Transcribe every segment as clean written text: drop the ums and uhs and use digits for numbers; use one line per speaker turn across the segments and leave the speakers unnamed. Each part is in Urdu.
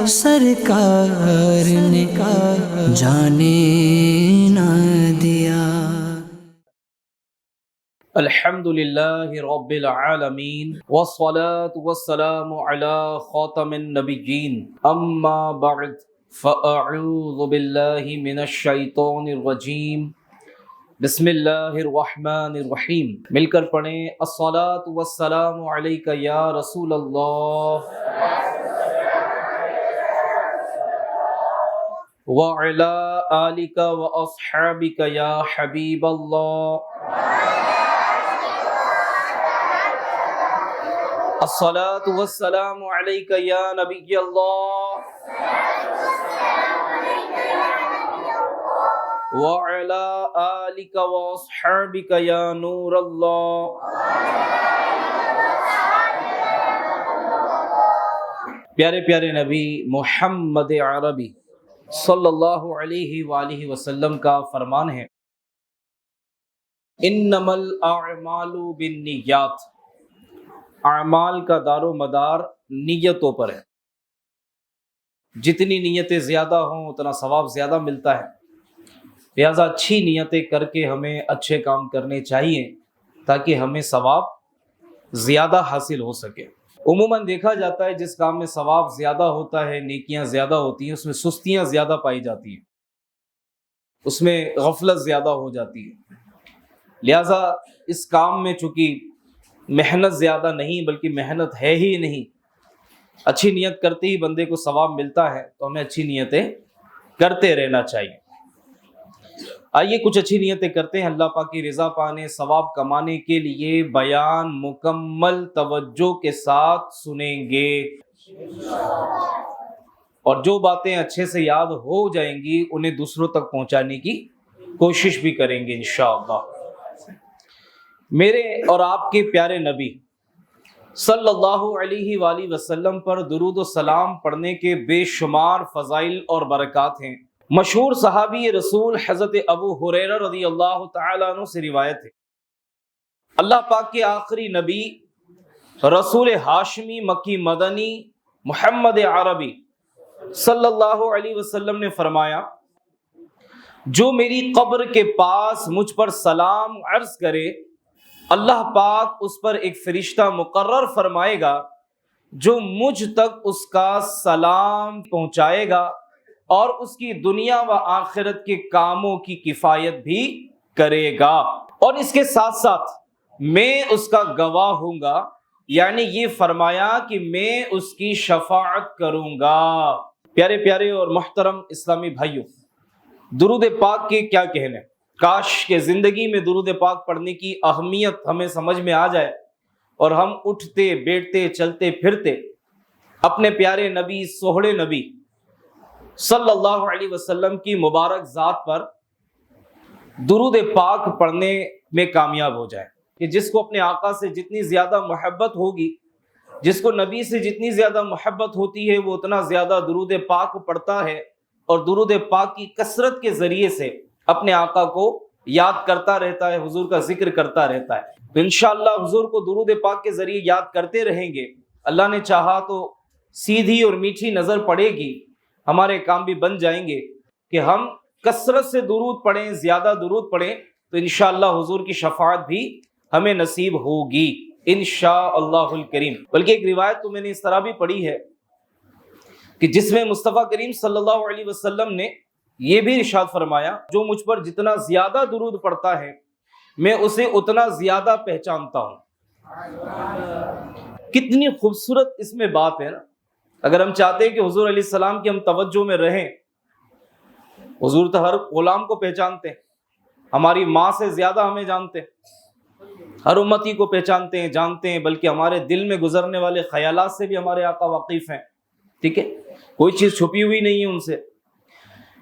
سرکار نے جانے نہ دیا۔
الحمد للہ رب العالمین والصلاة والسلام علی خاتم النبیین اما بعد فاعوذ باللہ من الشیطان الرجیم بسم اللہ الرحمن الرحیم۔ مل کر پڑھیں الصلاة والسلام علیک یا رسول اللہ وعلی آلک واصحابک یا حبیب اللہ۔ الصلاة والسلام علیک یا نبی اللہ وعلی آلک واصحابک یا نور اللہ۔ پیارے پیارے نبی محمد عربی صلی اللہ علیہ وآلہ وسلم کا فرمان ہے انما الاعمال بالنیات، اعمال کا دار و مدار نیتوں پر ہے۔ جتنی نیتیں زیادہ ہوں اتنا ثواب زیادہ ملتا ہے، لہذا اچھی نیتیں کر کے ہمیں اچھے کام کرنے چاہیے تاکہ ہمیں ثواب زیادہ حاصل ہو سکے۔ عموماً دیکھا جاتا ہے جس کام میں ثواب زیادہ ہوتا ہے، نیکیاں زیادہ ہوتی ہیں، اس میں سستیاں زیادہ پائی جاتی ہیں، اس میں غفلت زیادہ ہو جاتی ہے۔ لہذا اس کام میں چونکہ محنت زیادہ نہیں بلکہ محنت ہے ہی نہیں، اچھی نیت کرتے ہی بندے کو ثواب ملتا ہے، تو ہمیں اچھی نیتیں کرتے رہنا چاہیے۔ آئیے کچھ اچھی نیتیں کرتے ہیں اللہ پاک کی رضا پانے، ثواب کمانے کے لیے بیان مکمل توجہ کے ساتھ سنیں گے، اور جو باتیں اچھے سے یاد ہو جائیں گی انہیں دوسروں تک پہنچانے کی کوشش بھی کریں گے انشاءاللہ۔ میرے اور آپ کے پیارے نبی صلی اللہ علیہ وآلہ وسلم پر درود و سلام پڑھنے کے بے شمار فضائل اور برکات ہیں۔ مشہور صحابی رسول حضرت ابو ہریرہ رضی اللہ تعالیٰ عنہ سے روایت ہے، اللہ پاک کے آخری نبی رسول ہاشمی مکی مدنی محمد عربی صلی اللہ علیہ وسلم نے فرمایا، جو میری قبر کے پاس مجھ پر سلام عرض کرے اللہ پاک اس پر ایک فرشتہ مقرر فرمائے گا جو مجھ تک اس کا سلام پہنچائے گا اور اس کی دنیا و آخرت کے کاموں کی کفایت بھی کرے گا، اور اس کے ساتھ ساتھ میں اس کا گواہ ہوں گا، یعنی یہ فرمایا کہ میں اس کی شفاعت کروں گا۔ پیارے پیارے اور محترم اسلامی بھائیوں، درود پاک کے کیا کہنے، کاش کہ زندگی میں درود پاک پڑھنے کی اہمیت ہمیں سمجھ میں آ جائے اور ہم اٹھتے بیٹھتے چلتے پھرتے اپنے پیارے نبی سوہڑے نبی صلی اللہ علیہ وسلم کی مبارک ذات پر درود پاک پڑھنے میں کامیاب ہو جائے، کہ جس کو اپنے آقا سے جتنی زیادہ محبت ہوگی، جس کو نبی سے جتنی زیادہ محبت ہوتی ہے، وہ اتنا زیادہ درود پاک پڑھتا ہے اور درود پاک کی کثرت کے ذریعے سے اپنے آقا کو یاد کرتا رہتا ہے، حضور کا ذکر کرتا رہتا ہے۔ تو انشاءاللہ حضور کو درود پاک کے ذریعے یاد کرتے رہیں گے، اللہ نے چاہا تو سیدھی اور میٹھی نظر پڑے گی، ہمارے کام بھی بن جائیں گے کہ ہم کثرت سے درود پڑھیں، زیادہ درود پڑھیں، تو انشاءاللہ حضور کی شفاعت بھی ہمیں نصیب ہوگی انشاءاللہ الکریم۔ بلکہ ایک روایت تو میں نے اس طرح بھی پڑھی ہے کہ جس میں مصطفیٰ کریم صلی اللہ علیہ وسلم نے یہ بھی ارشاد فرمایا، جو مجھ پر جتنا زیادہ درود پڑتا ہے میں اسے اتنا زیادہ پہچانتا ہوں۔ کتنی خوبصورت اس میں بات ہے نا۔ اگر ہم چاہتے ہیں کہ حضور علیہ السلام کی ہم توجہ میں رہیں، حضور تو ہر غلام کو پہچانتے ہیں، ہماری ماں سے زیادہ ہمیں جانتے ہیں، ہر امتی کو پہچانتے ہیں، جانتے ہیں، بلکہ ہمارے دل میں گزرنے والے خیالات سے بھی ہمارے آقا واقف ہیں، ٹھیک ہے، کوئی چیز چھپی ہوئی نہیں ہے ان سے۔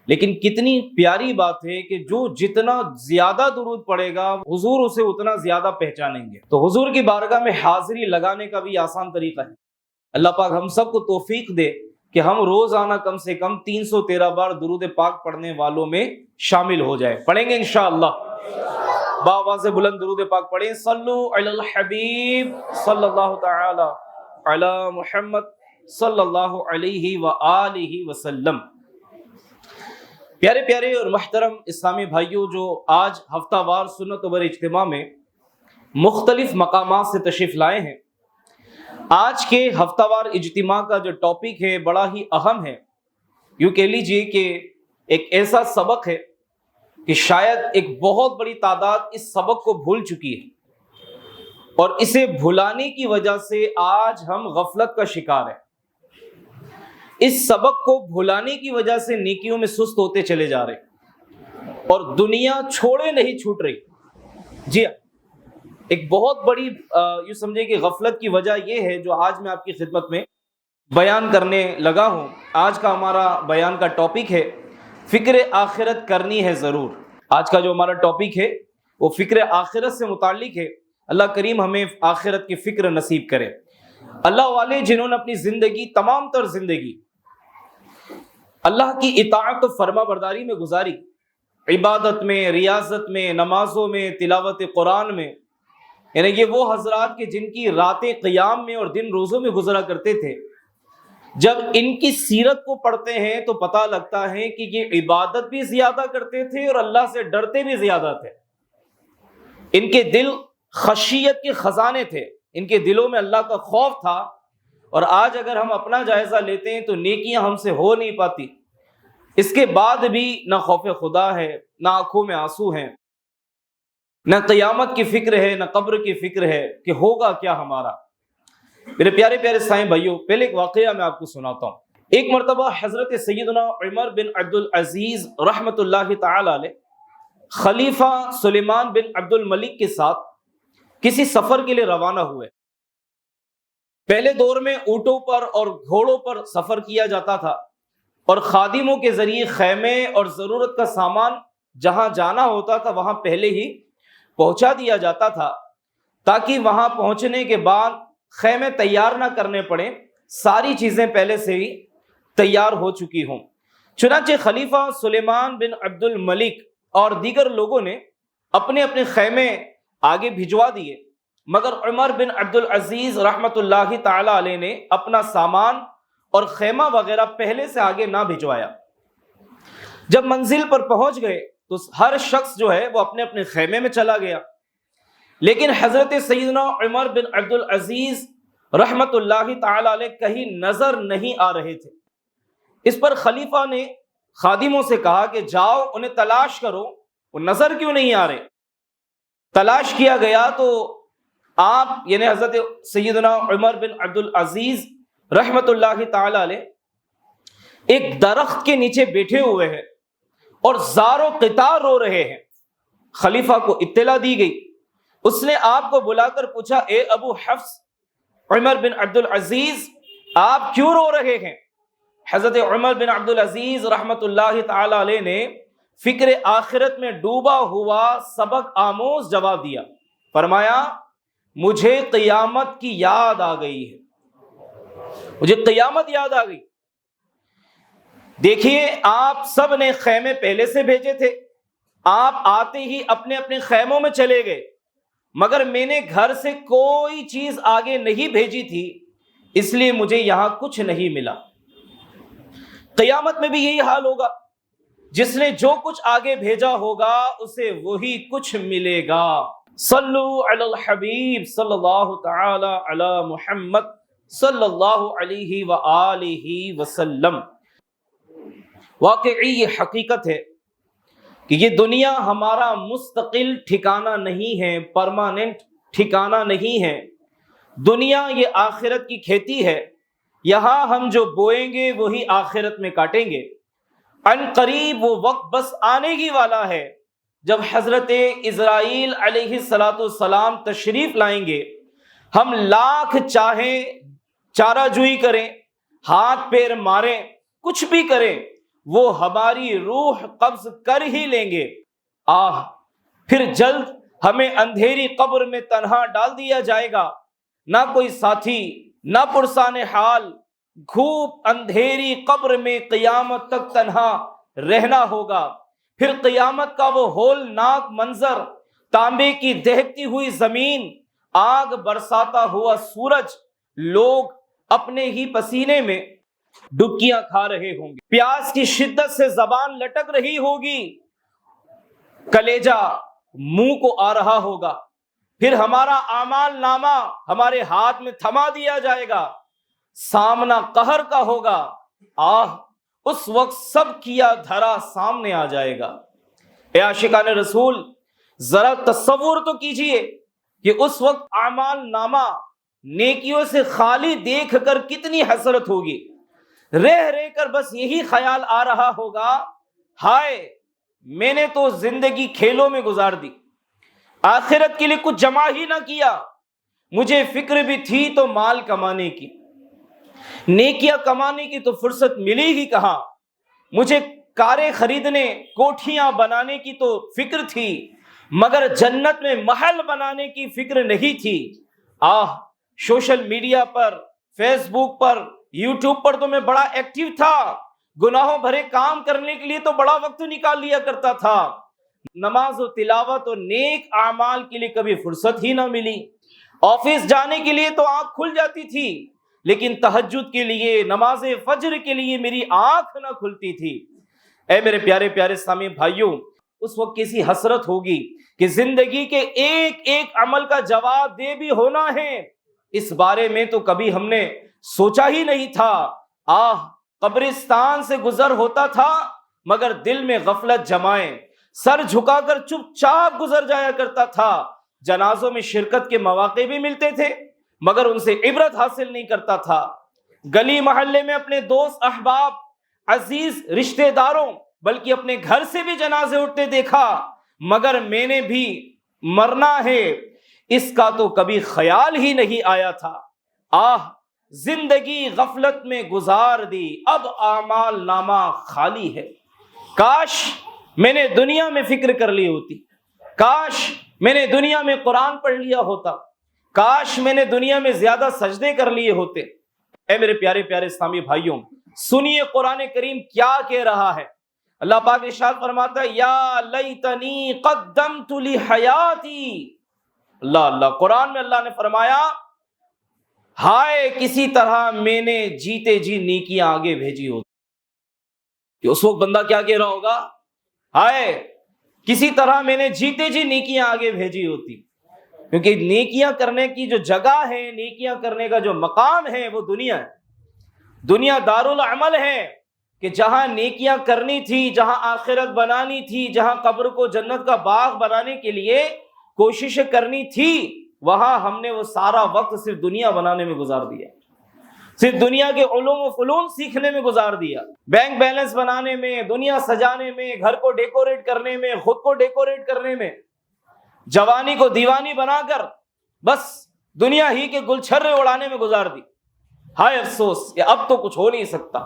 لیکن کتنی پیاری بات ہے کہ جو جتنا زیادہ درود پڑے گا حضور اسے اتنا زیادہ پہچانیں گے۔ تو حضور کی بارگاہ میں حاضری لگانے کا بھی آسان طریقہ ہے۔ اللہ پاک ہم سب کو توفیق دے کہ ہم روزانہ کم سے کم 313 بار درود پاک پڑھنے والوں میں شامل ہو جائیں۔ پڑھیں گے انشاءاللہ، باواز بلند درود پاک پڑھیں۔ صلو علی الحبیب صلی اللہ تعالی علی محمد صلی اللہ علیہ وآلہ وسلم۔ پیارے پیارے اور محترم اسلامی بھائیوں، جو آج ہفتہ وار سنت و اجتماع میں مختلف مقامات سے تشریف لائے ہیں، آج کے ہفتہ وار اجتماع کا جو ٹاپک ہے بڑا ہی اہم ہے۔ یوں کہہ لیجئے کہ ایک ایسا سبق ہے کہ شاید ایک بہت بڑی تعداد اس سبق کو بھول چکی ہے، اور اسے بھلانے کی وجہ سے آج ہم غفلت کا شکار ہیں۔ اس سبق کو بھلانے کی وجہ سے نیکیوں میں سست ہوتے چلے جا رہے اور دنیا چھوڑے نہیں چھوٹ رہی۔ جی ہاں، ایک بہت بڑی یوں سمجھے کہ غفلت کی وجہ یہ ہے جو آج میں آپ کی خدمت میں بیان کرنے لگا ہوں۔ آج کا ہمارا بیان کا ٹاپک ہے فکر آخرت کرنی ہے ضرور۔ آج کا جو ہمارا ٹاپک ہے وہ فکر آخرت سے متعلق ہے۔ اللہ کریم ہمیں آخرت کی فکر نصیب کرے۔ اللہ والے جنہوں نے اپنی زندگی، تمام تر زندگی اللہ کی اطاعت و فرما برداری میں گزاری، عبادت میں، ریاضت میں، نمازوں میں، تلاوت قرآن میں، یعنی یہ وہ حضرات کے جن کی راتیں قیام میں اور دن روزوں میں گزرا کرتے تھے، جب ان کی سیرت کو پڑھتے ہیں تو پتہ لگتا ہے کہ یہ عبادت بھی زیادہ کرتے تھے اور اللہ سے ڈرتے بھی زیادہ تھے۔ ان کے دل خشیت کے خزانے تھے، ان کے دلوں میں اللہ کا خوف تھا۔ اور آج اگر ہم اپنا جائزہ لیتے ہیں تو نیکیاں ہم سے ہو نہیں پاتی، اس کے بعد بھی نہ خوف خدا ہے، نہ آنکھوں میں آنسو ہیں، نہ قیامت کی فکر ہے، نہ قبر کی فکر ہے کہ ہوگا کیا ہمارا۔ میرے پیارے پیارے سائیں بھائیوں، پہلے ایک واقعہ میں آپ کو سناتا ہوں۔ ایک مرتبہ حضرت سیدنا عمر بن عبد العزیز رحمۃ اللہ تعالی علیہ خلیفہ سلیمان بن عبد الملک کے ساتھ کسی سفر کے لیے روانہ ہوئے۔ پہلے دور میں اونٹوں پر اور گھوڑوں پر سفر کیا جاتا تھا، اور خادموں کے ذریعے خیمے اور ضرورت کا سامان جہاں جانا ہوتا تھا وہاں پہلے ہی پہنچا دیا جاتا تھا، تاکہ وہاں پہنچنے کے بعد خیمے تیار نہ کرنے پڑیں، ساری چیزیں پہلے سے ہی تیار ہو چکی ہوں۔ چنانچہ خلیفہ سلیمان بن عبد الملک اور دیگر لوگوں نے اپنے اپنے خیمے آگے بھجوا دیے، مگر عمر بن عبد العزیز رحمۃ اللہ تعالی علیہ نے اپنا سامان اور خیمہ وغیرہ پہلے سے آگے نہ بھجوایا۔ جب منزل پر پہنچ گئے تو ہر شخص جو ہے وہ اپنے اپنے خیمے میں چلا گیا، لیکن حضرت سیدنا عمر بن عبد العزیز رحمۃ اللہ تعالی علیہ کہیں نظر نہیں آ رہے تھے۔ اس پر خلیفہ نے خادموں سے کہا کہ جاؤ انہیں تلاش کرو، وہ نظر کیوں نہیں آ رہے۔ تلاش کیا گیا تو آپ یعنی حضرت سیدنا عمر بن عبد العزیز رحمۃ اللہ تعالی علیہ ایک درخت کے نیچے بیٹھے ہوئے ہیں اور زار و قطار رو رہے ہیں۔ خلیفہ کو اطلاع دی گئی، اس نے آپ کو بلا کر پوچھا، اے ابو حفص عمر بن عبد العزیز، آپ کیوں رو رہے ہیں؟ حضرت عمر بن عبد العزیز رحمۃ اللہ تعالی علیہ نے فکر آخرت میں ڈوبا ہوا سبق آموز جواب دیا، فرمایا مجھے قیامت کی یاد آ گئی ہے، مجھے قیامت یاد آ گئی۔ دیکھیے آپ سب نے خیمے پہلے سے بھیجے تھے، آپ آتے ہی اپنے اپنے خیموں میں چلے گئے، مگر میں نے گھر سے کوئی چیز آگے نہیں بھیجی تھی، اس لیے مجھے یہاں کچھ نہیں ملا۔ قیامت میں بھی یہی حال ہوگا، جس نے جو کچھ آگے بھیجا ہوگا اسے وہی کچھ ملے گا۔ صلو علی الحبیب صلی اللہ تعالی علی محمد صلی اللہ علیہ وآلہ وسلم۔ واقعی یہ حقیقت ہے کہ یہ دنیا ہمارا مستقل ٹھکانہ نہیں ہے، پرماننٹ ٹھکانہ نہیں ہے۔ دنیا یہ آخرت کی کھیتی ہے، یہاں ہم جو بوئیں گے وہی آخرت میں کاٹیں گے۔ ان قریب وہ وقت بس آنے ہی والا ہے جب حضرت اسرائیل علیہ السلام تشریف لائیں گے، ہم لاکھ چاہیں چارہ جوئی کریں، ہاتھ پیر ماریں، کچھ بھی کریں، وہ ہماری روح قبض کر ہی لیں گے۔ پھر جلد ہمیں اندھیری قبر میں تنہا ڈال دیا جائے گا، نہ کوئی ساتھی، نہ پرسان حال، گھوپ اندھیری قبر میں قیامت تک تنہا رہنا ہوگا۔ پھر قیامت کا وہ ہولناک منظر، تانبے کی دہکتی ہوئی زمین، آگ برساتا ہوا سورج، لوگ اپنے ہی پسینے میں ڈبکیاں کھا رہے ہوں گے، پیاس کی شدت سے زبان لٹک رہی ہوگی، کلیجہ منہ کو آ رہا ہوگا، پھر ہمارا اعمال نامہ ہمارے ہاتھ میں تھما دیا جائے گا، سامنا قہر کا ہوگا، اس وقت سب کیا دھرا سامنے آ جائے گا۔ اے عاشقان رسول، ذرا تصور تو کیجئے کہ اس وقت اعمال نامہ نیکیوں سے خالی دیکھ کر کتنی حسرت ہوگی، رہ کر بس یہی خیال آ رہا ہوگا، ہائے میں نے تو زندگی کھیلوں میں گزار دی، آخرت کے لیے کچھ جمع ہی نہ کیا، مجھے فکر بھی تھی تو مال کمانے کی، نیکیاں کمانے کی تو فرصت ملی ہی کہاں، مجھے کاریں خریدنے، کوٹھیاں بنانے کی تو فکر تھی، مگر جنت میں محل بنانے کی فکر نہیں تھی۔ سوشل میڈیا پر، فیس بک پر، یوٹیوب پر تو میں بڑا ایکٹیو تھا، گناہوں بھرے کام کرنے کے لیے تو بڑا وقت نکال لیا کرتا تھا، نماز و تلاوت و نیک اعمال کے لیے کبھی فرصت ہی نہ ملی، آفس جانے کے لیے تو آنکھ کھل جاتی تھی، لیکن تہجد کے لیے، نماز فجر کے لیے میری آنکھ نہ کھلتی تھی۔ اے میرے پیارے پیارے اسلامی بھائیوں، اس وقت کیسی حسرت ہوگی کہ زندگی کے ایک ایک عمل کا جواب دے بھی ہونا ہے، اس بارے میں تو کبھی ہم نے سوچا ہی نہیں تھا۔ قبرستان سے گزر ہوتا تھا مگر دل میں غفلت جمائے، سر جھکا کر چپ چاپ گزر جایا کرتا تھا، جنازوں میں شرکت کے مواقع بھی ملتے تھے مگر ان سے عبرت حاصل نہیں کرتا تھا، گلی محلے میں اپنے دوست احباب، عزیز رشتہ داروں، بلکہ اپنے گھر سے بھی جنازے اٹھتے دیکھا، مگر میں نے بھی مرنا ہے اس کا تو کبھی خیال ہی نہیں آیا تھا۔ زندگی غفلت میں گزار دی، اب اعمال نامہ خالی ہے، کاش میں نے دنیا میں فکر کر لی ہوتی، کاش میں نے دنیا میں قرآن پڑھ لیا ہوتا، کاش میں نے دنیا میں زیادہ سجدے کر لیے ہوتے۔ اے میرے پیارے پیارے اسلامی بھائیوں، سنیے قرآن کریم کیا کہہ رہا ہے۔ اللہ پاک ارشاد فرماتا ہے، یا لیتنی قدمت لحیاتی، اللہ قرآن میں اللہ نے فرمایا، ہائے کسی طرح میں نے جیتے جی نیکیاں آگے بھیجی ہوتی۔ کہ اس وقت بندہ کیا کہہ رہا ہوگا، ہائے کسی طرح میں نے جیتے جی نیکیاں آگے بھیجی ہوتی، کیونکہ نیکیاں کرنے کی جو جگہ ہے، نیکیاں کرنے کا جو مقام ہے وہ دنیا ہے، دنیا دارالعمل ہے، کہ جہاں نیکیاں کرنی تھی، جہاں آخرت بنانی تھی، جہاں قبر کو جنت کا باغ بنانے کے لیے کوششیں کرنی تھی، وہاں ہم نے وہ سارا وقت صرف دنیا بنانے میں گزار دیا، صرف دنیا کے علوم و فنون سیکھنے میں گزار دیا، بینک بیلنس بنانے میں، دنیا سجانے میں، گھر کو ڈیکوریٹ کرنے میں، خود کو ڈیکوریٹ کرنے میں، جوانی کو دیوانی بنا کر بس دنیا ہی کے گلچھرے اڑانے میں گزار دی۔ ہائے افسوس کہ اب تو کچھ ہو نہیں سکتا،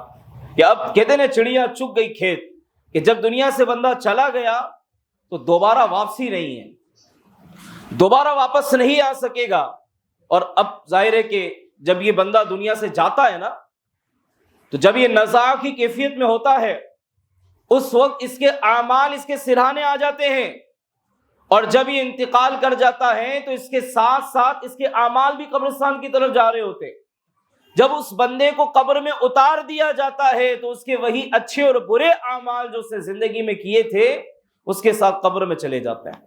کہ اب کہتے ہیں چڑیا چگ گئی کھیت، کہ جب دنیا سے بندہ چلا گیا تو دوبارہ واپسی نہیں ہے، دوبارہ واپس نہیں آ سکے گا۔ اور اب ظاہر ہے کہ جب یہ بندہ دنیا سے جاتا ہے نا، تو جب یہ نزاع کی کیفیت میں ہوتا ہے، اس وقت اس کے اعمال اس کے سرہانے آ جاتے ہیں، اور جب یہ انتقال کر جاتا ہے تو اس کے ساتھ ساتھ اس کے اعمال بھی قبرستان کی طرف جا رہے ہوتے۔ جب اس بندے کو قبر میں اتار دیا جاتا ہے تو اس کے وہی اچھے اور برے اعمال جو اس نے زندگی میں کیے تھے اس کے ساتھ قبر میں چلے جاتے ہیں۔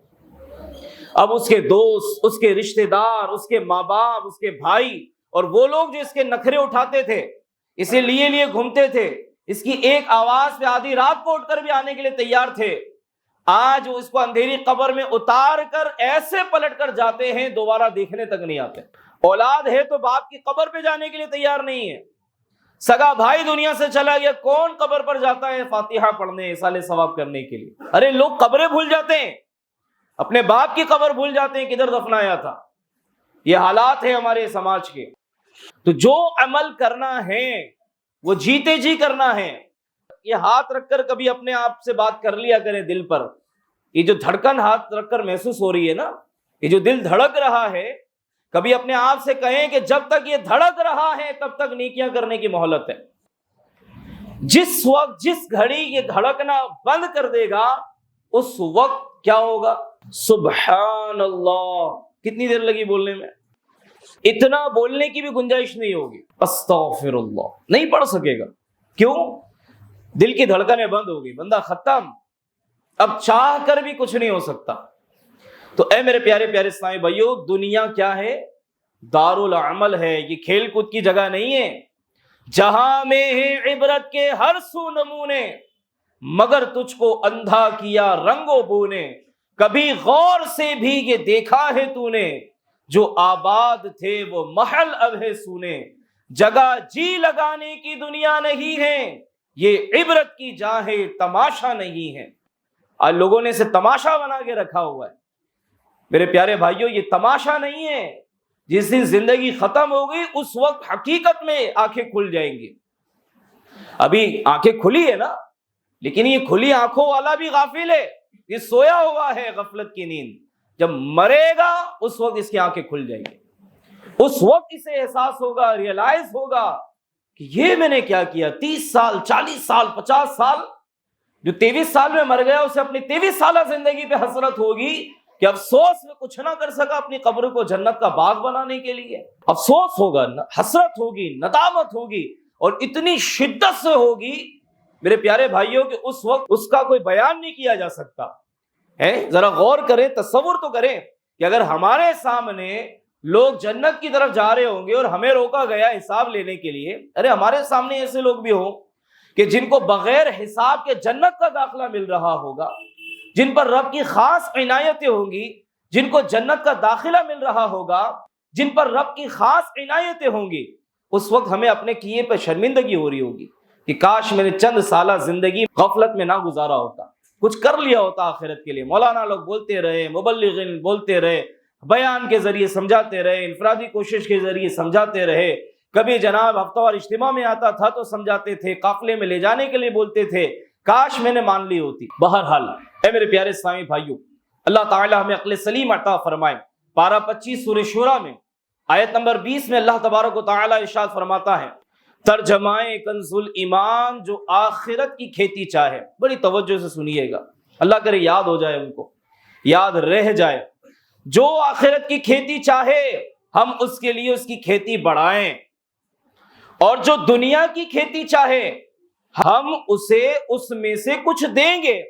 اب اس کے دوست، اس کے رشتہ دار، اس کے ماں باپ، اس کے بھائی، اور وہ لوگ جو اس کے نخرے اٹھاتے تھے، اسے لیے گھومتے تھے، اس کی ایک آواز پہ آدھی رات کو اٹھ کر بھی آنے کے لیے تیار تھے، آج وہ اس کو اندھیری قبر میں اتار کر ایسے پلٹ کر جاتے ہیں دوبارہ دیکھنے تک نہیں آتے۔ اولاد ہے تو باپ کی قبر پہ جانے کے لیے تیار نہیں ہے، سگا بھائی دنیا سے چلا گیا، کون قبر پر جاتا ہے فاتحہ پڑھنے، ایصال ثواب کرنے کے لیے؟ ارے لوگ قبریں بھول جاتے ہیں، اپنے باپ کی قبر بھول جاتے ہیں کدھر دفنایا تھا۔ یہ حالات ہیں ہمارے سماج کے۔ تو جو عمل کرنا ہے وہ جیتے جی کرنا ہے۔ یہ ہاتھ رکھ کر کبھی اپنے آپ سے بات کر لیا کریں دل پر، یہ جو دھڑکن ہاتھ رکھ کر محسوس ہو رہی ہے نا، یہ جو دل دھڑک رہا ہے، کبھی اپنے آپ سے کہیں کہ جب تک یہ دھڑک رہا ہے تب تک نیکیاں کرنے کی مہلت ہے۔ جس وقت جس گھڑی یہ دھڑکنا بند کر دے گا اس وقت کیا ہوگا؟ سبحان اللہ، کتنی دیر لگی بولنے میں؟ اتنا بولنے کی بھی گنجائش نہیں ہوگی، استغفراللہ نہیں پڑھ سکے گا. کیوں؟ دل کی دھڑکنیں بند ہو گئی، بندہ ختم، اب چاہ کر بھی کچھ نہیں ہو سکتا. تو اے میرے پیارے پیارے اسلامی بھائیو، دنیا کیا ہے؟ دار العمل ہے، یہ کھیل کود کی جگہ نہیں ہے. جہاں میں ہے عبرت کے ہر سو نمونے، مگر تجھ کو اندھا کیا رنگ و بو نے. کبھی غور سے بھی یہ دیکھا ہے تو نے، جو آباد تھے وہ محل اب ہے سونے. جگہ جی لگانے کی دنیا نہیں ہے، یہ عبرت کی جا ہے تماشا نہیں ہے. آج لوگوں نے اسے تماشا بنا کے رکھا ہوا ہے. میرے پیارے بھائیوں، یہ تماشا نہیں ہے. جس دن زندگی ختم ہو گئی اس وقت حقیقت میں آنکھیں کھل جائیں گی. ابھی آنکھیں کھلی ہے نا، لیکن یہ کھلی آنکھوں والا بھی غافل ہے، یہ سویا ہوا ہے غفلت کی نیند. جب مرے گا اس وقت اس کی آنکھیں کھل جائیں گی، اس وقت اسے احساس ہوگا، ریئلائز ہوگا کہ یہ میں نے کیا کیا. 30 سال 40 سال 50 سال، جو 23 سال میں مر گیا اسے اپنی 23 سالہ زندگی پہ حسرت ہوگی کہ افسوس میں کچھ نہ کر سکا اپنی قبر کو جنت کا باغ بنانے کے لیے. افسوس ہوگا، حسرت ہوگی، ندامت ہوگی، اور اتنی شدت سے ہوگی میرے پیارے بھائیوں کہ اس وقت اس کا کوئی بیان نہیں کیا جا سکتا ہے. ذرا غور کریں، تصور تو کریں کہ اگر ہمارے سامنے لوگ جنت کی طرف جا رہے ہوں گے اور ہمیں روکا گیا حساب لینے کے لیے. ارے ہمارے سامنے ایسے لوگ بھی ہوں کہ جن کو بغیر حساب کے جنت کا داخلہ مل رہا ہوگا، جن پر رب کی خاص عنایتیں ہوں گی، جن کو جنت کا داخلہ مل رہا ہوگا، جن پر رب کی خاص عنایتیں ہوں گی. اس وقت ہمیں اپنے کیے پہ شرمندگی ہو رہی ہوگی کہ کاش میں نے چند سالہ زندگی غفلت میں نہ گزارا ہوتا، کچھ کر لیا ہوتا آخرت کے لیے. مولانا لوگ بولتے رہے، مبلغین بولتے رہے، بیان کے ذریعے سمجھاتے رہے، انفرادی کوشش کے ذریعے سمجھاتے رہے. کبھی جناب ہفتہ وار اجتماع میں آتا تھا تو سمجھاتے تھے، قافلے میں لے جانے کے لیے بولتے تھے. کاش میں نے مان لی ہوتی. بہرحال اے میرے پیارے اسلامی بھائیوں، اللہ تعالی ہمیں عقل سلیم عطا فرمائے. پارہ 25 سورہ شورى میں آیت نمبر 20 میں اللہ تبارک و تعالی ارشاد فرماتا ہے، ترجمہ کنز الایمان، جو آخرت کی کھیتی چاہے. بڑی توجہ سے سنیے گا، اللہ کرے یاد ہو جائے، ان کو یاد رہ جائے. جو آخرت کی کھیتی چاہے ہم اس کے لیے اس کی کھیتی بڑھائیں، اور جو دنیا کی کھیتی چاہے ہم اسے اس میں سے کچھ دیں گے،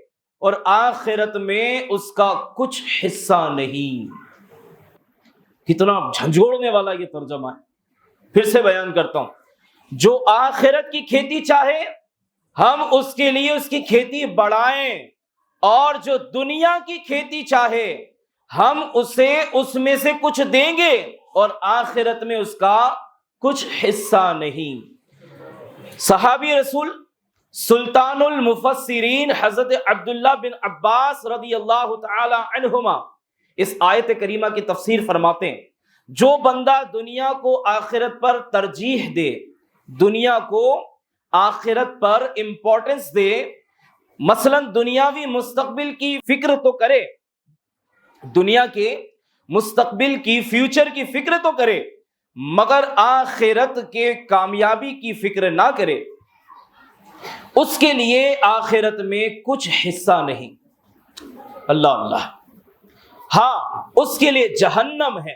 اور آخرت میں اس کا کچھ حصہ نہیں. کتنا جھنجھوڑنے والا یہ ترجمہ ہے. پھر سے بیان کرتا ہوں، جو آخرت کی کھیتی چاہے ہم اس کے لیے اس کی کھیتی بڑھائیں، اور جو دنیا کی کھیتی چاہے ہم اسے اس میں سے کچھ دیں گے، اور آخرت میں اس کا کچھ حصہ نہیں. صحابی رسول سلطان المفسرین حضرت عبداللہ بن عباس رضی اللہ تعالی عنہما اس آیت کریمہ کی تفسیر فرماتے ہیں، جو بندہ دنیا کو آخرت پر ترجیح دے، دنیا کو آخرت پر امپورٹنس دے، مثلا دنیاوی مستقبل کی فکر تو کرے، دنیا کے مستقبل کی فیوچر کی فکر تو کرے، مگر آخرت کے کامیابی کی فکر نہ کرے، اس کے لیے آخرت میں کچھ حصہ نہیں. اللہ اللہ. ہاں اس کے لیے جہنم ہے.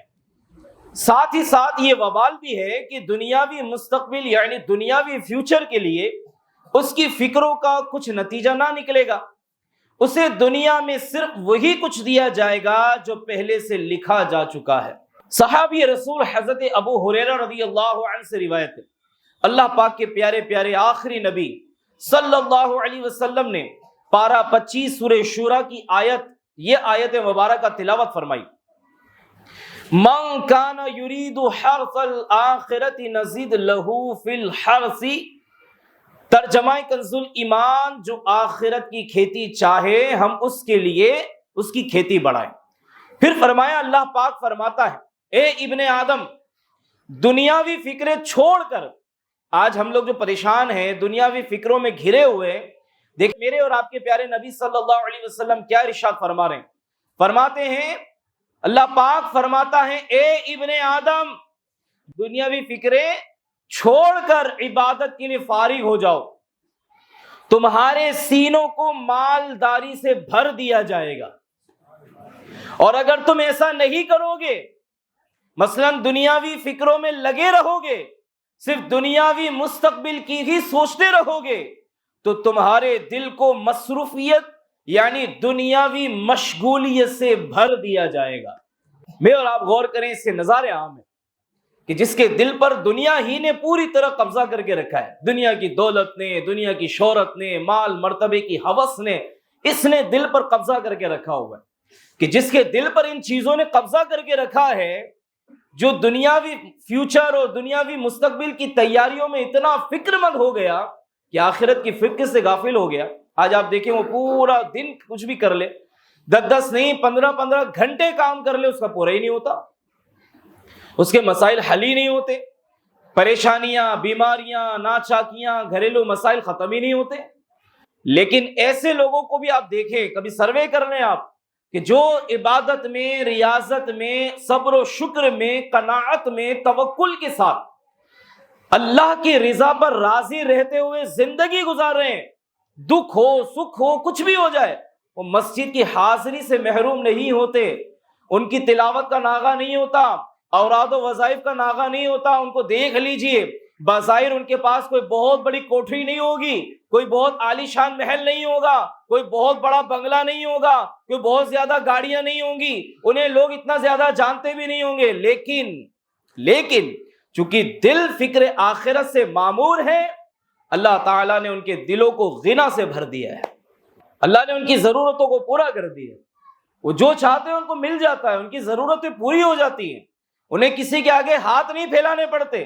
ساتھ ہی ساتھ یہ وبال بھی ہے کہ دنیاوی مستقبل یعنی دنیاوی فیوچر کے لیے اس کی فکروں کا کچھ نتیجہ نہ نکلے گا. اسے دنیا میں صرف وہی کچھ دیا جائے گا جو پہلے سے لکھا جا چکا ہے. صحابی رسول حضرت ابو ہریرہ رضی اللہ عنہ سے روایت ہے، اللہ پاک کے پیارے پیارے آخری نبی صلی اللہ علیہ وسلم نے پارہ 25 سورہ شورى کی یہ آیت مبارکہ تلاوت فرمائی، من کان یرید حرث الآخرۃ نزد لہ فی الحرث. ترجمہ کنز الایمان، جو آخرت کی کھیتی چاہے ہم اس کے لیے اس کی کھیتی بڑھائیں. پھر فرمایا، اللہ پاک فرماتا ہے، اے ابن آدم، دنیاوی فکریں چھوڑ کر، آج ہم لوگ جو پریشان ہیں دنیاوی فکروں میں گھرے ہوئے، دیکھ میرے اور آپ کے پیارے نبی صلی اللہ علیہ وسلم کیا ارشاد فرما رہے ہیں. فرماتے ہیں، اللہ پاک فرماتا ہے، اے ابن آدم، دنیاوی فکریں چھوڑ کر عبادت کے لیے فارغ ہو جاؤ، تمہارے سینوں کو مالداری سے بھر دیا جائے گا. اور اگر تم ایسا نہیں کرو گے، مثلا دنیاوی فکروں میں لگے رہو گے، صرف دنیاوی مستقبل کی ہی سوچتے رہو گے، تو تمہارے دل کو مصروفیت یعنی دنیاوی مشغولیت سے بھر دیا جائے گا۔ میں اور آپ غور کریں، اس سے نظارے عام ہے کہ جس کے دل پر دنیا ہی نے پوری طرح قبضہ کر کے رکھا ہے، دنیا کی دولت نے، دنیا کی شہرت نے، مال مرتبے کی ہوس نے، اس نے دل پر قبضہ کر کے رکھا ہوا ہے، کہ جس کے دل پر ان چیزوں نے قبضہ کر کے رکھا ہے، جو دنیاوی فیوچر اور دنیاوی مستقبل کی تیاریوں میں اتنا فکر مند ہو گیا کہ آخرت کی فکر سے غافل ہو گیا۔ آج آپ دیکھیں وہ پورا دن کچھ بھی کر لے، 10 نہیں 15 گھنٹے کام کر لے، اس کا پورا ہی نہیں ہوتا، اس کے مسائل حل ہی نہیں ہوتے، پریشانیاں، بیماریاں، ناچاکیاں، گھریلو مسائل ختم ہی نہیں ہوتے۔ لیکن ایسے لوگوں کو بھی آپ دیکھیں، کبھی سروے کر لیں آپ، کہ جو عبادت میں، ریاضت میں، صبر و شکر میں، قناعت میں، توکل کے ساتھ اللہ کی رضا پر راضی رہتے ہوئے زندگی گزار رہے ہیں، دکھ ہو سکھ ہو کچھ بھی ہو جائے، وہ مسجد کی حاضری سے محروم نہیں ہوتے، ان کی تلاوت کا ناغہ نہیں ہوتا، اوراد و وظائف کا ناغہ نہیں ہوتا۔ ان کو دیکھ لیجئے، بظاہر ان کے پاس کوئی بہت بڑی کوٹھی نہیں ہوگی، کوئی بہت عالی شان محل نہیں ہوگا، کوئی بہت بڑا بنگلہ نہیں ہوگا، کوئی بہت زیادہ گاڑیاں نہیں ہوں گی، انہیں لوگ اتنا زیادہ جانتے بھی نہیں ہوں گے، لیکن چونکہ دل فکر آخرت سے معمور ہے، اللہ تعالیٰ نے ان کے دلوں کو غنا سے بھر دیا ہے، اللہ نے ان کی ضرورتوں کو پورا کر دیا ہے، وہ جو چاہتے ہیں ان کو مل جاتا ہے، ان کی ضرورتیں پوری ہو جاتی ہیں، انہیں کسی کے آگے ہاتھ نہیں پھیلانے پڑتے،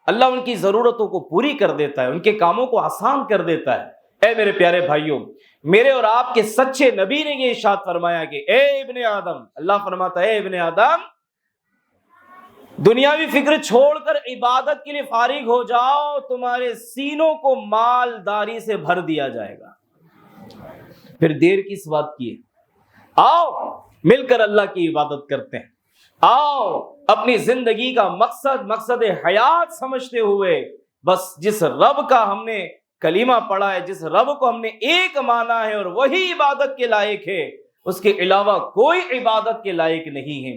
اللہ ان کی ضرورتوں کو پوری کر دیتا ہے، ان کے کاموں کو آسان کر دیتا ہے۔ اے میرے پیارے بھائیوں، میرے اور آپ کے سچے نبی نے یہ ارشاد فرمایا کہ اے ابن آدم، اللہ فرماتا ہے اے ابن آدم، دنیاوی فکر چھوڑ کر عبادت کے لیے فارغ ہو جاؤ، تمہارے سینوں کو مالداری سے بھر دیا جائے گا۔ پھر دیر کس بات کی ہے؟ آؤ مل کر اللہ کی عبادت کرتے ہیں، آؤ اپنی زندگی کا مقصد حیات سمجھتے ہوئے بس جس رب کا ہم نے کلمہ پڑھا ہے، جس رب کو ہم نے ایک مانا ہے اور وہی عبادت کے لائق ہے، اس کے علاوہ کوئی عبادت کے لائق نہیں ہے،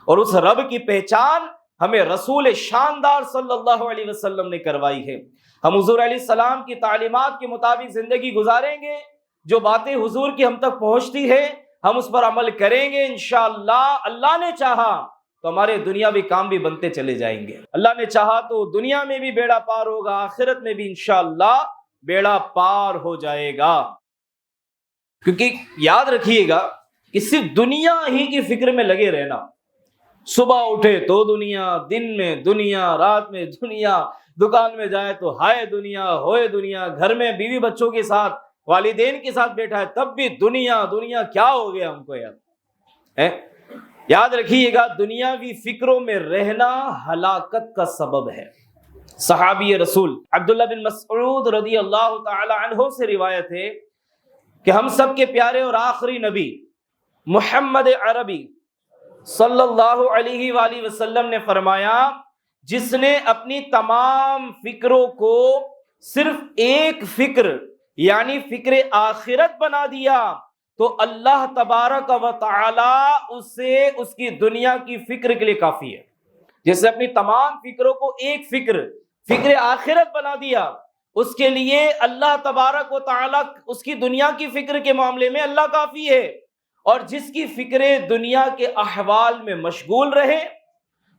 اور اس رب کی پہچان ہمیں رسول شاندار صلی اللہ علیہ وسلم نے کروائی ہے۔ ہم حضور علیہ السلام کی تعلیمات کے مطابق زندگی گزاریں گے، جو باتیں حضور کی ہم تک پہنچتی ہے ہم اس پر عمل کریں گے، انشاءاللہ اللہ نے چاہا تو ہمارے دنیاوی کام بھی بنتے چلے جائیں گے، اللہ نے چاہا تو دنیا میں بھی بیڑا پار ہوگا، آخرت میں بھی انشاءاللہ بیڑا پار ہو جائے گا۔ کیونکہ یاد رکھیے گا کہ صرف دنیا ہی کی فکر میں لگے رہنا، صبح اٹھے تو دنیا، دن میں دنیا، رات میں دنیا، دکان میں جائے تو ہائے دنیا ہوئے دنیا، گھر میں بیوی بچوں کے ساتھ، والدین کے ساتھ بیٹھا ہے تب بھی دنیا دنیا، کیا ہو گیا ہم کو یار؟ یاد رکھیے گا دنیاوی فکروں میں رہنا ہلاکت کا سبب ہے۔ صحابی رسول عبداللہ بن مسعود رضی اللہ تعالی عنہ سے روایت ہے کہ ہم سب کے پیارے اور آخری نبی محمد عربی صلی اللہ علیہ وآلہ وسلم نے فرمایا، جس نے اپنی تمام فکروں کو صرف ایک فکر یعنی فکر آخرت بنا دیا تو اللہ تبارک و تعالی اسے اس کی دنیا کی فکر کے لیے کافی ہے۔ جیسے اپنی تمام فکروں کو ایک فکر آخرت بنا دیا، اس کے لیے اللہ تبارک و تعالی اس کی دنیا کی فکر کے معاملے میں اللہ کافی ہے، اور جس کی فکریں دنیا کے احوال میں مشغول رہے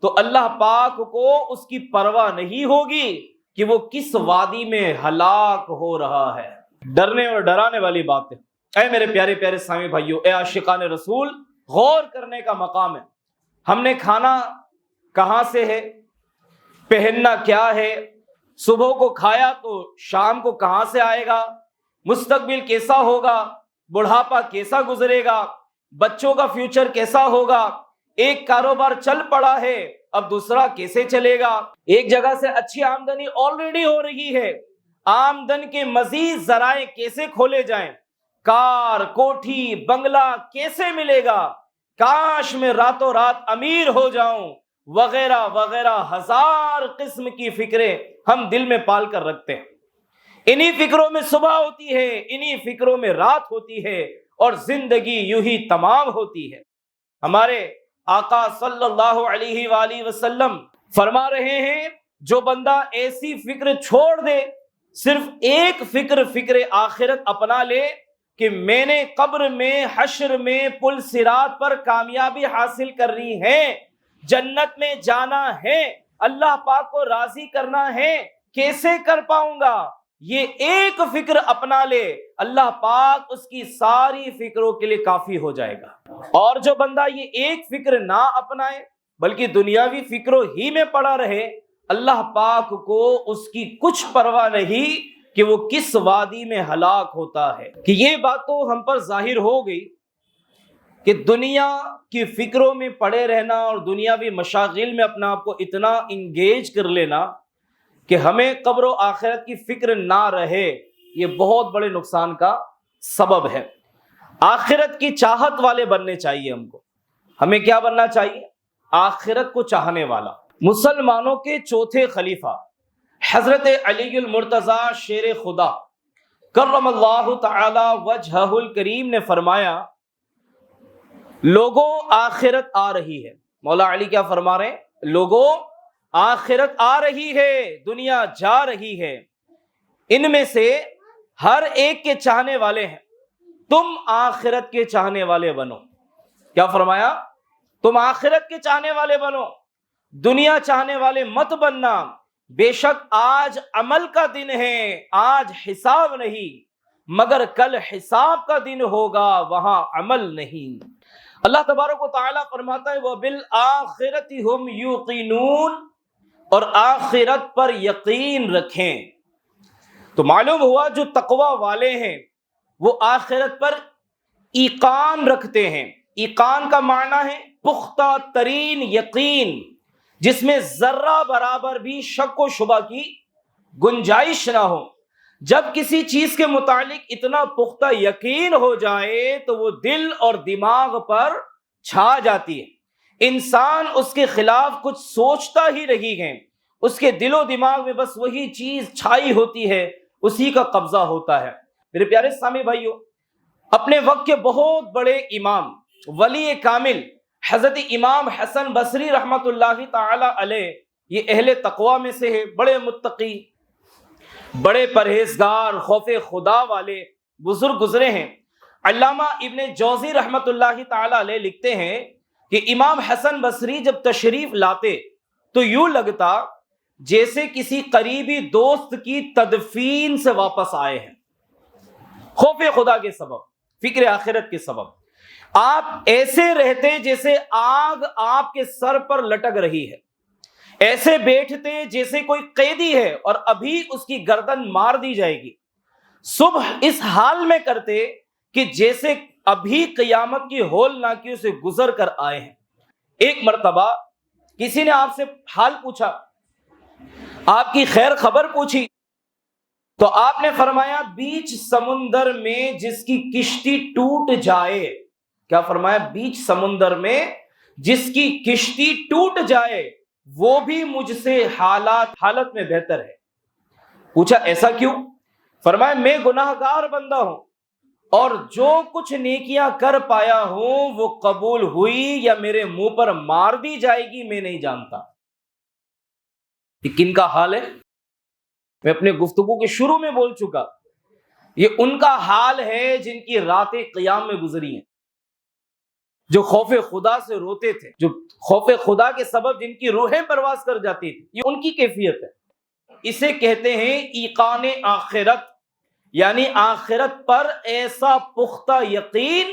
تو اللہ پاک کو اس کی پرواہ نہیں ہوگی کہ وہ کس وادی میں ہلاک ہو رہا ہے۔ ڈرنے اور ڈرانے والی بات ہے۔ اے میرے پیارے پیارے اسلامی بھائیوں، اے عاشقان رسول، غور کرنے کا مقام ہے۔ ہم نے کھانا کہاں سے ہے، پہننا کیا ہے، صبح کو کھایا تو شام کو کہاں سے آئے گا، مستقبل کیسا ہوگا، بڑھاپا کیسا گزرے گا، بچوں کا فیوچر کیسا ہوگا، ایک کاروبار چل پڑا ہے اب دوسرا کیسے چلے گا، ایک جگہ سے اچھی آمدنی آلریڈی ہو رہی ہے، آمدن کے مزید ذرائع کیسے کھولے جائیں، کار کوٹھی بنگلہ کیسے ملے گا، کاش میں راتوں رات امیر ہو جاؤں، وغیرہ وغیرہ ہزار قسم کی فکریں ہم دل میں پال کر رکھتے ہیں۔ انہی فکروں میں صبح ہوتی ہے، انہی فکروں میں رات ہوتی ہے، اور زندگی یوں ہی تمام ہوتی ہے۔ ہمارے آقا صلی اللہ علیہ وآلہ وسلم فرما رہے ہیں جو بندہ ایسی فکر چھوڑ دے، صرف ایک فکر آخرت اپنا لے کہ میں نے قبر میں، حشر میں، پل صراط پر کامیابی حاصل کرنی ہے، جنت میں جانا ہے، اللہ پاک کو راضی کرنا ہے، کیسے کر پاؤں گا، یہ ایک فکر اپنا لے، اللہ پاک اس کی ساری فکروں کے لیے کافی ہو جائے گا۔ اور جو بندہ یہ ایک فکر نہ اپنائے بلکہ دنیاوی فکروں ہی میں پڑا رہے، اللہ پاک کو اس کی کچھ پرواہ نہیں کہ وہ کس وادی میں ہلاک ہوتا ہے۔ کہ یہ بات تو ہم پر ظاہر ہو گئی کہ دنیا کی فکروں میں پڑے رہنا اور دنیاوی مشاغل میں اپنا آپ کو اتنا انگیج کر لینا کہ ہمیں قبر و آخرت کی فکر نہ رہے، یہ بہت بڑے نقصان کا سبب ہے۔ آخرت کی چاہت والے بننے چاہیے ہم کو۔ ہمیں کیا بننا چاہیے؟ آخرت کو چاہنے والا۔ مسلمانوں کے چوتھے خلیفہ حضرت علی المرتضیٰ شیر خدا کرم اللہ تعالی وجہہ الکریم نے فرمایا، لوگوں آخرت آ رہی ہے۔ مولا علی کیا فرما رہے ہیں؟ لوگوں آخرت آ رہی ہے، دنیا جا رہی ہے، ان میں سے ہر ایک کے چاہنے والے ہیں، تم آخرت کے چاہنے والے بنو۔ کیا فرمایا؟ تم آخرت کے چاہنے والے بنو، دنیا چاہنے والے مت بننا۔ بے شک آج عمل کا دن ہے، آج حساب نہیں، مگر کل حساب کا دن ہوگا، وہاں عمل نہیں۔ اللہ تبارک و تعالیٰ فرماتا ہے وَبِالْآخِرَةِ هُمْ يُوقِنُونَ، اور آخرت پر یقین رکھیں۔ تو معلوم ہوا جو تقوی والے ہیں وہ آخرت پر ایقان رکھتے ہیں۔ ایقان کا معنی ہے پختہ ترین یقین، جس میں ذرہ برابر بھی شک و شبہ کی گنجائش نہ ہو۔ جب کسی چیز کے متعلق اتنا پختہ یقین ہو جائے تو وہ دل اور دماغ پر چھا جاتی ہے، انسان اس کے خلاف کچھ سوچتا ہی نہیں ہے، اس کے دل و دماغ میں بس وہی چیز چھائی ہوتی ہے، اسی کا قبضہ ہوتا ہے۔ میرے پیارے سامع بھائیو، اپنے وقت کے بہت بڑے امام، ولی کامل حضرت امام حسن بصری رحمت اللہ تعالی علیہ، یہ اہل تقوی میں سے ہے، بڑے متقی، بڑے پرہیزگار، خوف خدا والے بزرگ گزرے ہیں۔ علامہ ابن جوزی رحمت اللہ تعالی علیہ لکھتے ہیں کہ امام حسن بصری جب تشریف لاتے تو یوں لگتا جیسے کسی قریبی دوست کی تدفین سے واپس آئے ہیں، خوف خدا کے سبب، فکر آخرت کے سبب۔ آپ ایسے رہتے جیسے آگ آپ کے سر پر لٹک رہی ہے، ایسے بیٹھتے جیسے کوئی قیدی ہے اور ابھی اس کی گردن مار دی جائے گی، صبح اس حال میں کرتے کہ جیسے ابھی قیامت کی ہول ناکیوں سے گزر کر آئے ہیں۔ ایک مرتبہ کسی نے آپ سے حال پوچھا، آپ کی خیر خبر پوچھی، تو آپ نے فرمایا بیچ سمندر میں جس کی کشتی ٹوٹ جائے، کیا فرمایا؟ بیچ سمندر میں جس کی کشتی ٹوٹ جائے وہ بھی مجھ سے حالت میں بہتر ہے۔ پوچھا ایسا کیوں؟ فرمایا میں گناہگار بندہ ہوں اور جو کچھ نیکیاں کر پایا ہوں وہ قبول ہوئی یا میرے منہ پر مار دی جائے گی، میں نہیں جانتا۔ یہ کن کا حال ہے؟ میں اپنے گفتگو کے شروع میں بول چکا، یہ ان کا حال ہے جن کی راتیں قیام میں گزری ہیں، جو خوف خدا سے روتے تھے، جو خوف خدا کے سبب جن کی روحیں پرواز کر جاتی تھی، یہ ان کی کیفیت ہے۔ اسے کہتے ہیں ایقان آخرت، یعنی آخرت پر ایسا پختہ یقین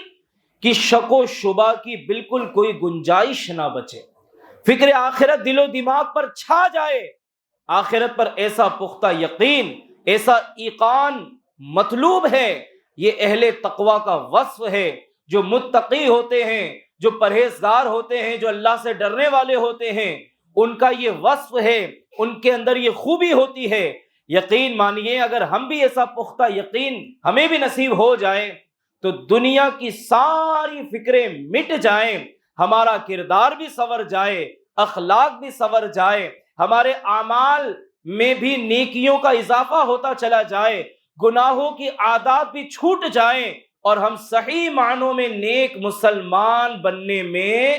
کہ شک و شبہ کی بالکل کوئی گنجائش نہ بچے، فکر آخرت دل و دماغ پر چھا جائے۔ آخرت پر ایسا پختہ یقین، ایسا ایقان مطلوب ہے۔ یہ اہل تقوی کا وصف ہے، جو متقی ہوتے ہیں، جو پرہیزگار ہوتے ہیں، جو اللہ سے ڈرنے والے ہوتے ہیں، ان کا یہ وصف ہے، ان کے اندر یہ خوبی ہوتی ہے۔ یقین مانیے اگر ہم بھی ایسا پختہ یقین ہمیں بھی نصیب ہو جائے تو دنیا کی ساری فکریں مٹ جائیں، ہمارا کردار بھی سنور جائے، اخلاق بھی سنور جائے، ہمارے اعمال میں بھی نیکیوں کا اضافہ ہوتا چلا جائے، گناہوں کی عادات بھی چھوٹ جائیں اور ہم صحیح معنوں میں نیک مسلمان بننے میں